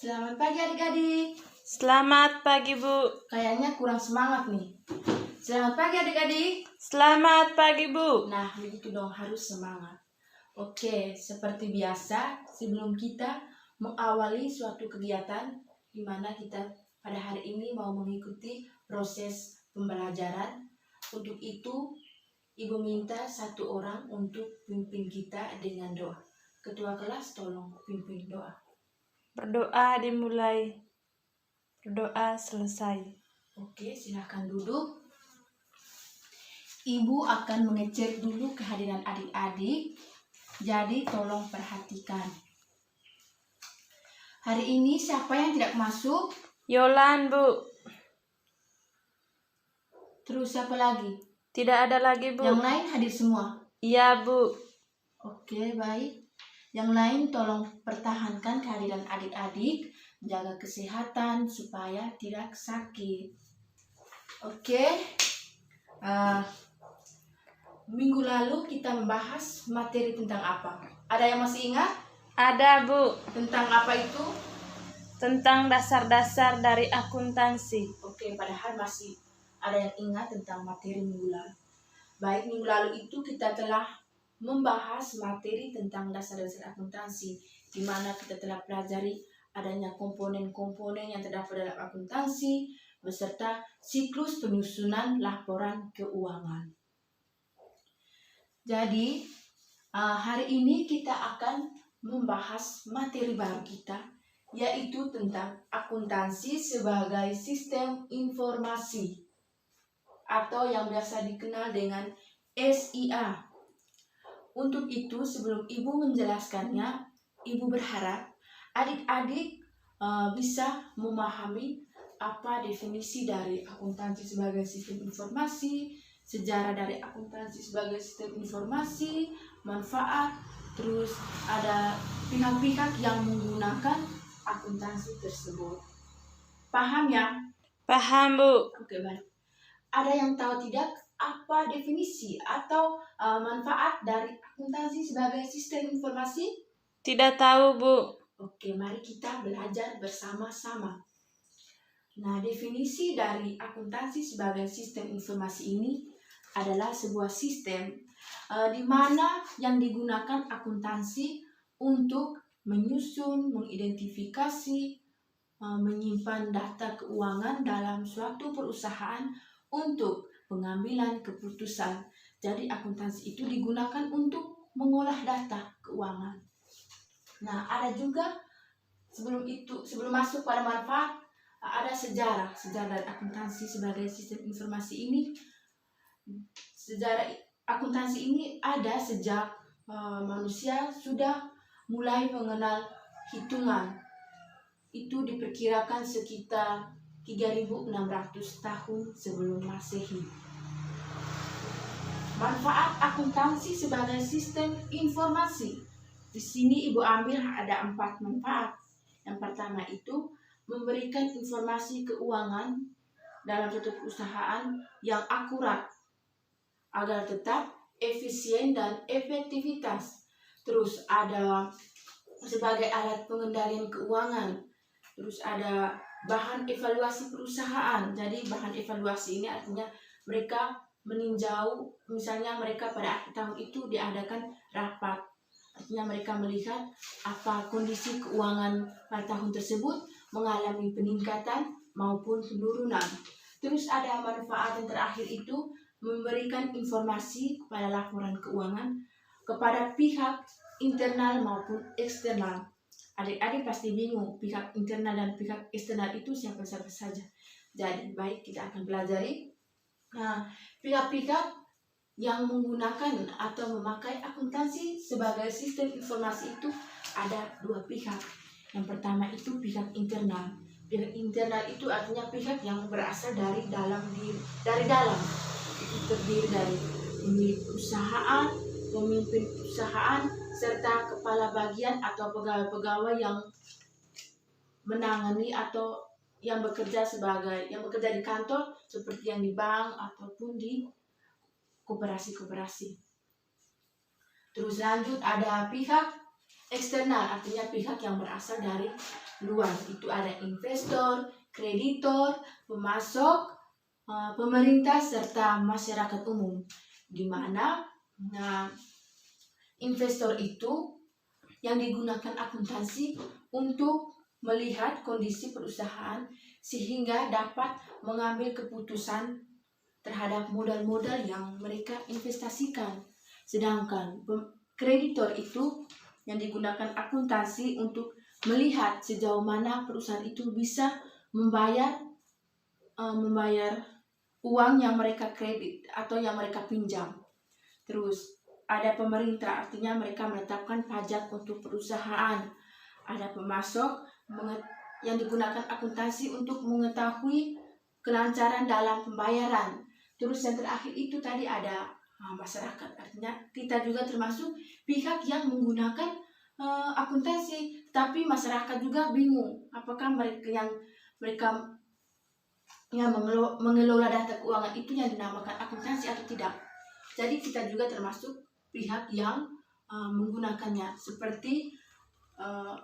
Selamat pagi adik-adik. Selamat pagi, Bu. Kayaknya kurang semangat nih. Selamat pagi adik-adik. Selamat pagi, Bu. Nah, begitu dong, harus semangat. Oke, seperti biasa, sebelum kita mengawali suatu kegiatan di mana kita pada hari ini mau mengikuti proses pembelajaran. Untuk itu, Ibu minta satu orang untuk pimpin kita dengan doa. Ketua kelas tolong pimpin doa. Berdoa dimulai. Berdoa selesai. Oke, silahkan duduk. Ibu akan mengecek dulu kehadiran adik-adik, jadi tolong perhatikan. Hari ini siapa yang tidak masuk? Yolan, Bu. Terus siapa lagi? Tidak ada lagi, Bu. Yang lain hadir semua? Iya, Bu. Oke, baik. Yang lain tolong pertahankan kehadiran adik-adik, jaga kesehatan supaya tidak sakit. Oke. Minggu lalu kita membahas materi tentang apa? Ada yang masih ingat? Ada, Bu. Tentang apa itu? Tentang dasar-dasar dari akuntansi. Oke, padahal masih ada yang ingat tentang materi minggu lalu. Baik, minggu lalu itu kita telah membahas materi tentang dasar-dasar akuntansi, di mana kita telah pelajari adanya komponen-komponen yang terdapat dalam akuntansi, beserta siklus penyusunan laporan keuangan. Jadi, hari ini kita akan membahas materi baru kita, yaitu tentang akuntansi sebagai sistem informasi atau yang biasa dikenal dengan SIA. Untuk itu, sebelum Ibu menjelaskannya, Ibu berharap adik-adik bisa memahami apa definisi dari akuntansi sebagai sistem informasi, sejarah dari akuntansi sebagai sistem informasi, manfaat, terus ada pihak-pihak yang menggunakan akuntansi tersebut. Paham ya? Paham, Bu. Oke, baik. Ada yang tahu tidak apa definisi atau manfaat dari akuntansi sebagai sistem informasi? Tidak tahu, Bu. Oke, mari kita belajar bersama-sama. Nah, definisi dari akuntansi sebagai sistem informasi ini adalah sebuah sistem di mana yang digunakan akuntansi untuk menyusun, mengidentifikasi, menyimpan data keuangan dalam suatu perusahaan untuk pengambilan keputusan. Jadi akuntansi itu digunakan untuk mengolah data keuangan. Nah, ada juga sebelum masuk pada manfaat, ada sejarah dari akuntansi sebagai sistem informasi ini. Sejarah akuntansi ini ada sejak manusia sudah mulai mengenal hitungan. Itu diperkirakan sekitar 3.600 tahun sebelum Masehi. Manfaat akuntansi sebagai sistem informasi. Di sini Ibu ambil ada 4 manfaat. Yang pertama itu memberikan informasi keuangan dalam suatu perusahaan yang akurat agar tetap efisien dan efektivitas. Terus ada sebagai alat pengendalian keuangan. Terus ada bahan evaluasi perusahaan. Jadi bahan evaluasi ini artinya mereka meninjau, misalnya mereka pada akhir tahun itu diadakan rapat. Artinya mereka melihat apa kondisi keuangan pada tahun tersebut mengalami peningkatan maupun penurunan. Terus ada manfaat yang terakhir itu memberikan informasi kepada laporan keuangan kepada pihak internal maupun eksternal. Adik-adik pasti bingung pihak internal dan pihak eksternal itu siapa-siapa saja. Jadi baik, kita akan pelajari. Nah, pihak-pihak yang menggunakan atau memakai akuntansi sebagai sistem informasi itu ada 2 pihak. Yang pertama itu pihak internal. Pihak internal itu artinya pihak yang berasal dari dalam. Itu terdiri dari pemilik perusahaan, pemimpin perusahaan, serta kepala bagian atau pegawai-pegawai yang menangani atau yang bekerja di kantor seperti yang di bank ataupun di koperasi-koperasi. Terus lanjut ada pihak eksternal, artinya pihak yang berasal dari luar. Itu ada investor, kreditor, pemasok, pemerintah, serta masyarakat umum. Di mana investor itu yang digunakan akuntansi untuk melihat kondisi perusahaan sehingga dapat mengambil keputusan terhadap modal-modal yang mereka investasikan. Sedangkan kreditor itu yang digunakan akuntansi untuk melihat sejauh mana perusahaan itu bisa membayar uang yang mereka kredit atau yang mereka pinjam. Terus ada pemerintah, artinya mereka menetapkan pajak untuk perusahaan. Ada pemasok yang digunakan akuntansi untuk mengetahui kelancaran dalam pembayaran. Terus yang terakhir itu tadi ada masyarakat, artinya kita juga termasuk pihak yang menggunakan akuntansi, tapi masyarakat juga bingung apakah mereka yang mengelola data keuangan itu yang dinamakan akuntansi atau tidak. Jadi kita juga termasuk pihak yang menggunakannya, seperti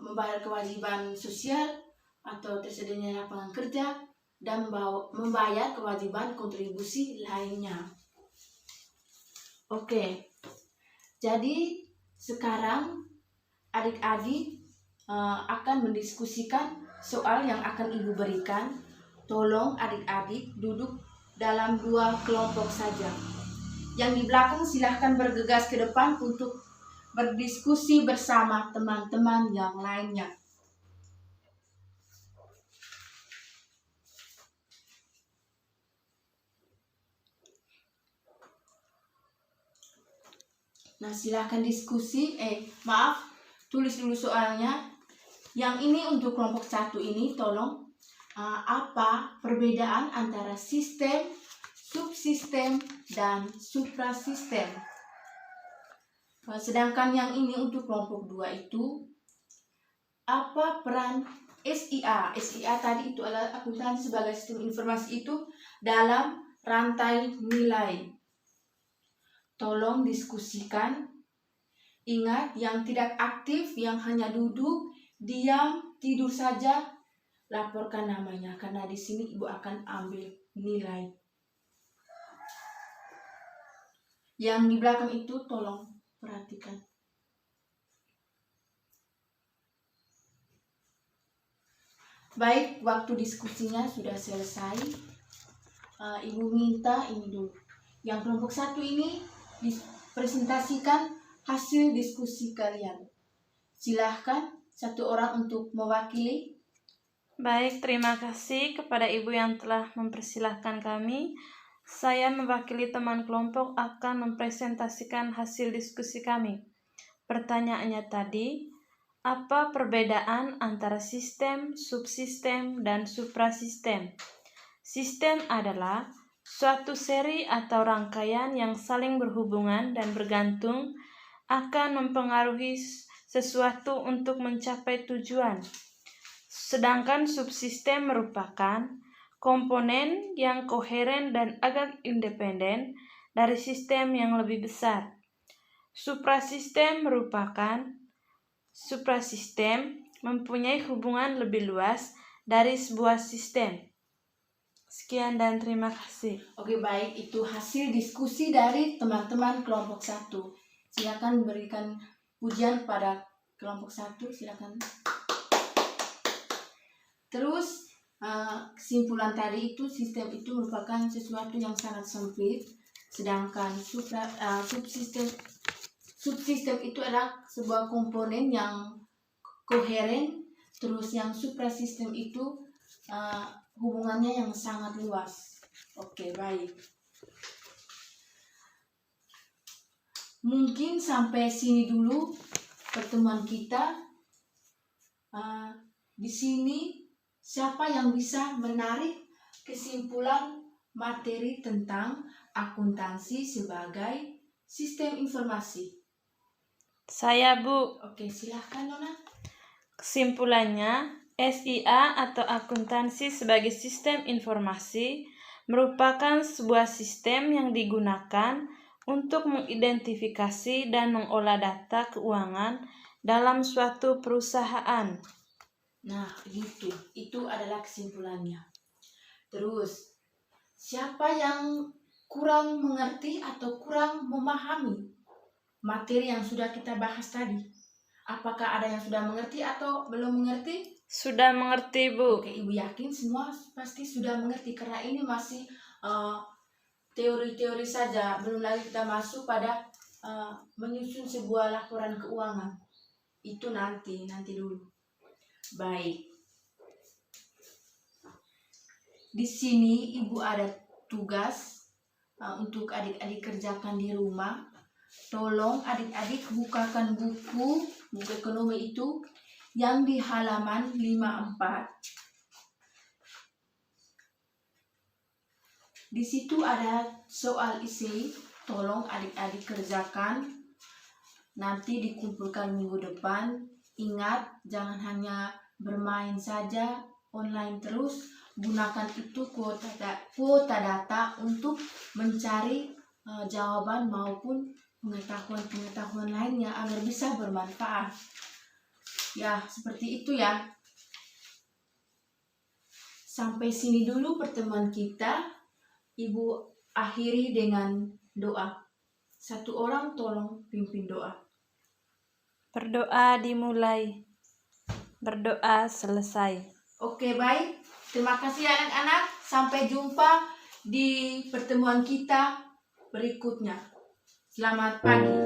membayar kewajiban sosial atau tersedianya lapangan kerja dan membayar kewajiban kontribusi lainnya. Oke, jadi sekarang adik-adik akan mendiskusikan soal yang akan ibu berikan. Tolong adik-adik duduk dalam 2 kelompok saja. Yang di belakang silahkan bergegas ke depan untuk berdiskusi bersama teman-teman yang lainnya. Nah, silahkan diskusi. Tulis dulu soalnya. Yang ini untuk kelompok 1 ini, tolong apa perbedaan antara sistem, subsistem, dan suprasistem. Sedangkan yang ini untuk kelompok 2 itu, apa peran SIA? SIA tadi itu adalah akuntansi sebagai sistem informasi itu dalam rantai nilai. Tolong diskusikan. Ingat, yang tidak aktif, yang hanya duduk, diam, tidur saja, laporkan namanya, karena di sini ibu akan ambil nilai. Yang di belakang itu tolong perhatikan. Baik, waktu diskusinya sudah selesai. Ibu minta ini dulu. Yang kelompok 1 ini presentasikan hasil diskusi kalian. Silahkan 1 orang untuk mewakili. Baik, terima kasih kepada Ibu yang telah mempersilahkan kami. Saya mewakili teman kelompok akan mempresentasikan hasil diskusi kami. Pertanyaannya tadi, apa perbedaan antara sistem, subsistem, dan suprasistem? Sistem adalah suatu seri atau rangkaian yang saling berhubungan dan bergantung akan mempengaruhi sesuatu untuk mencapai tujuan. Sedangkan subsistem merupakan komponen yang koheren dan agak independen dari sistem yang lebih besar. Suprasistem mempunyai hubungan lebih luas dari sebuah sistem. Sekian dan terima kasih. Oke, baik, itu hasil diskusi dari teman-teman kelompok 1. Silakan berikan pujian kepada kelompok 1, silakan. Terus kesimpulan tadi itu, sistem itu merupakan sesuatu yang sangat sempit, sedangkan subsistem itu adalah sebuah komponen yang koheren. Terus yang suprasistem itu hubungannya yang sangat luas. Oke, baik. Mungkin sampai sini dulu pertemuan kita. Di sini siapa yang bisa menarik kesimpulan materi tentang akuntansi sebagai sistem informasi? Saya, Bu. Oke, silahkan Nona. Kesimpulannya, SIA atau akuntansi sebagai sistem informasi merupakan sebuah sistem yang digunakan untuk mengidentifikasi dan mengolah data keuangan dalam suatu perusahaan. Nah, gitu. Itu adalah kesimpulannya. Terus, siapa yang kurang mengerti atau kurang memahami materi yang sudah kita bahas tadi? Apakah ada yang sudah mengerti atau belum mengerti? Sudah mengerti, Bu. Oke, Ibu yakin semua pasti sudah mengerti karena ini masih teori-teori saja. Belum lagi kita masuk pada menyusun sebuah laporan keuangan. Itu nanti dulu. Baik. Di sini Ibu ada tugas untuk adik-adik kerjakan di rumah. Tolong adik-adik bukakan buku ekonomi itu yang di halaman 54. Di situ ada soal isi, tolong adik-adik kerjakan. Nanti dikumpulkan minggu depan. Ingat, jangan hanya bermain saja, online terus. Gunakan itu kuota data untuk mencari jawaban maupun pengetahuan lainnya agar bisa bermanfaat. Ya, seperti itu ya. Sampai sini dulu pertemuan kita. Ibu akhiri dengan doa. Satu orang tolong pimpin doa. Berdoa dimulai, berdoa selesai. Oke, baik. Terima kasih anak-anak. Sampai jumpa di pertemuan kita berikutnya. Selamat pagi.